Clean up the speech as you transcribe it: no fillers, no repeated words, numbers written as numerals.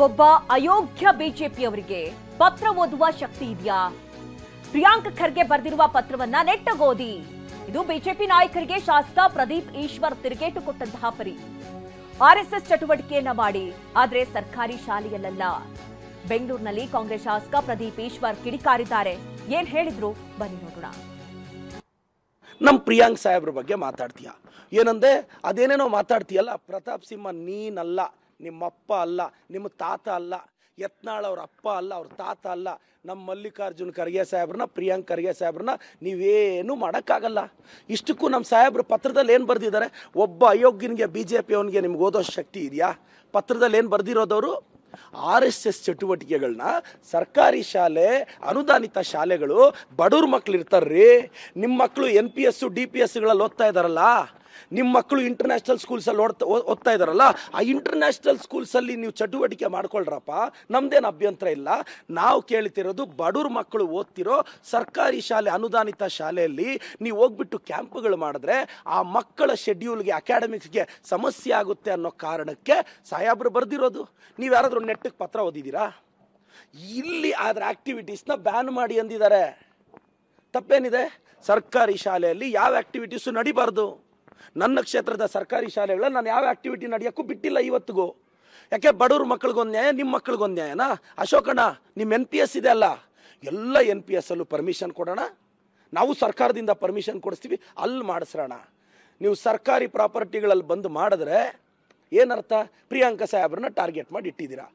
ಒಬ್ಬ ಅಯೋಗ್ಯ ಬಿಜೆಪಿಯವರಿಗೆ ಪತ್ರ ಓದುವ ಶಕ್ತಿ ಇದೆಯಾ? ಪ್ರಿಯಾಂಕ್ ಖರ್ಗೆ ಬರೆದಿರುವ ಪತ್ರವನ್ನ ನೆಟ್ಟಗೋದಿ. ಇದು ಬಿಜೆಪಿ ನಾಯಕರಿಗೆ ಶಾಸಕ ಪ್ರದೀಪ್ ಈಶ್ವರ್ ತಿರುಗೇಟು ಕೊಟ್ಟಂತಹ ಪರಿ. ಆರ್ಎಸ್ಎಸ್ ಚಟುವಟಿಕೆಯನ್ನ ಮಾಡಿ, ಆದ್ರೆ ಸರ್ಕಾರಿ ಶಾಲೆಯಲ್ಲ. ಬೆಂಗಳೂರಿನಲ್ಲಿ ಕಾಂಗ್ರೆಸ್ ಶಾಸಕ ಪ್ರದೀಪ್ ಈಶ್ವರ್ ಕಿಡಿಕಾರಿದ್ದಾರೆ. ಏನ್ ಹೇಳಿದ್ರು ಬನ್ನಿ ನೋಡೋಣ. ನಮ್ಮ ಪ್ರಿಯಾಂಕ್ ಸಾಹೇಬ್ರ ಬಗ್ಗೆ ಮಾತಾಡ್ತೀಯ ಏನಂದೆ? ಅದೇನೇನೋ ಮಾತಾಡ್ತೀಯಲ್ಲ. ಪ್ರತಾಪ್ ಸಿಂಹ ನೀನಲ್ಲ, ನಿಮ್ಮಪ್ಪ ಅಲ್ಲ, ನಿಮ್ಮ ತಾತ ಅಲ್ಲ, ಯತ್ನಾಳ್ ಅವ್ರ ಅಪ್ಪ ಅಲ್ಲ, ಅವ್ರ ತಾತ ಅಲ್ಲ. ನಮ್ಮ ಮಲ್ಲಿಕಾರ್ಜುನ್ ಖರ್ಗೆ ಸಾಹೇಬ್ರನ್ನ, ಪ್ರಿಯಾಂಕ್ ಖರ್ಗೆ ಸಾಹೇಬ್ರನ್ನ ನೀವೇನು ಮಾಡೋಕ್ಕಾಗಲ್ಲ. ಇಷ್ಟಕ್ಕೂ ನಮ್ಮ ಸಾಹೇಬ್ರ ಪತ್ರದಲ್ಲಿ ಏನು ಬರೆದಿದ್ದಾರೆ? ಒಬ್ಬ ಅಯೋಗ್ಯನಿಗೆ BJP ಅವನಿಗೆ ನಿಮ್ಗೆ ಓದೋ ಶಕ್ತಿ ಇದೆಯಾ? ಪತ್ರದಲ್ಲಿ ಏನು ಬರೆದಿರೋದವರು? RSS ಚಟುವಟಿಕೆಗಳನ್ನ ಸರ್ಕಾರಿ ಶಾಲೆ, ಅನುದಾನಿತ ಶಾಲೆಗಳು, ಬಡವ್ರ ಮಕ್ಳು ಇರ್ತಾರ್ರಿ. ನಿಮ್ಮ ಮಕ್ಕಳು NPS DPSಗಳಲ್ಲಿ ಓದ್ತಾ ಇದ್ದಾರಲ್ಲ, ನಿಮ್ಮ ಮಕ್ಕಳು ಇಂಟರ್ನ್ಯಾಷನಲ್ ಸ್ಕೂಲ್ಸಲ್ಲಿ ಓದ್ತಾ ಇದ್ದಾರಲ್ಲ, ಆ ಇಂಟರ್ನ್ಯಾಷನಲ್ ಸ್ಕೂಲ್ಸಲ್ಲಿ ನೀವು ಚಟುವಟಿಕೆ ಮಾಡ್ಕೊಳ್ರಪ್ಪ, ನಮ್ದೇನು ಅಭ್ಯಂತರ ಇಲ್ಲ. ನಾವು ಕೇಳ್ತಿರೋದು ಬಡವ್ರ ಮಕ್ಕಳು ಓದ್ತಿರೋ ಸರ್ಕಾರಿ ಶಾಲೆ, ಅನುದಾನಿತ ಶಾಲೆಯಲ್ಲಿ ನೀವು ಹೋಗ್ಬಿಟ್ಟು ಕ್ಯಾಂಪ್ಗಳು ಮಾಡಿದ್ರೆ ಆ ಮಕ್ಕಳ ಶೆಡ್ಯೂಲ್ಗೆ, ಅಕಾಡೆಮಿಕ್ಸ್ಗೆ ಸಮಸ್ಯೆ ಆಗುತ್ತೆ ಅನ್ನೋ ಕಾರಣಕ್ಕೆ ಸಾಹೇಬ್ರು ಬರೆದಿರೋದು. ನೀವು ಯಾರಾದರೂ ನೆಟ್ಟಕ್ಕೆ ಪತ್ರ ಓದಿದ್ದೀರಾ? ಇಲ್ಲಿ ಅದರ ಆಕ್ಟಿವಿಟೀಸ್ನ ಬ್ಯಾನ್ ಮಾಡಿ ಅಂದಿದ್ದಾರೆ. ತಪ್ಪೇನಿದೆ? ಸರ್ಕಾರಿ ಶಾಲೆಯಲ್ಲಿ ಯಾವ ಆಕ್ಟಿವಿಟೀಸು ನಡಿಬಾರ್ದು. ನನ್ನ ಕ್ಷೇತ್ರದ ಸರ್ಕಾರಿ ಶಾಲೆಗಳ ನಾನು ಯಾವ ಆಕ್ಟಿವಿಟಿ ನಡೆಯೋಕ್ಕೂ ಬಿಟ್ಟಿಲ್ಲ ಇವತ್ತಿಗೂ. ಯಾಕೆ? ಬಡವ್ರ ಮಕ್ಕಳಿಗೊಂದು ನ್ಯಾಯ, ನಿಮ್ಮ ಮಕ್ಕಳಿಗೊಂದು ನ್ಯಾಯನಾ? ಅಶೋಕಣ್ಣ, ನಿಮ್ಮ NPS ಇದೆ ಅಲ್ಲ, ಎಲ್ಲ NPS ಅಲ್ಲೂ ಪರ್ಮಿಷನ್ ಕೊಡೋಣ. ನಾವು ಸರ್ಕಾರದಿಂದ ಪರ್ಮಿಷನ್ ಕೊಡಿಸ್ತೀವಿ, ಅಲ್ಲಿ ಮಾಡಿಸ್ರೋಣ. ನೀವು ಸರ್ಕಾರಿ ಪ್ರಾಪರ್ಟಿಗಳಲ್ಲಿ ಬಂದು ಮಾಡಿದ್ರೆ ಏನರ್ಥ? ಪ್ರಿಯಾಂಕ ಸಾಹೇಬ್ರನ್ನ ಟಾರ್ಗೆಟ್ ಮಾಡಿ ಇಟ್ಟಿದ್ದೀರಾ.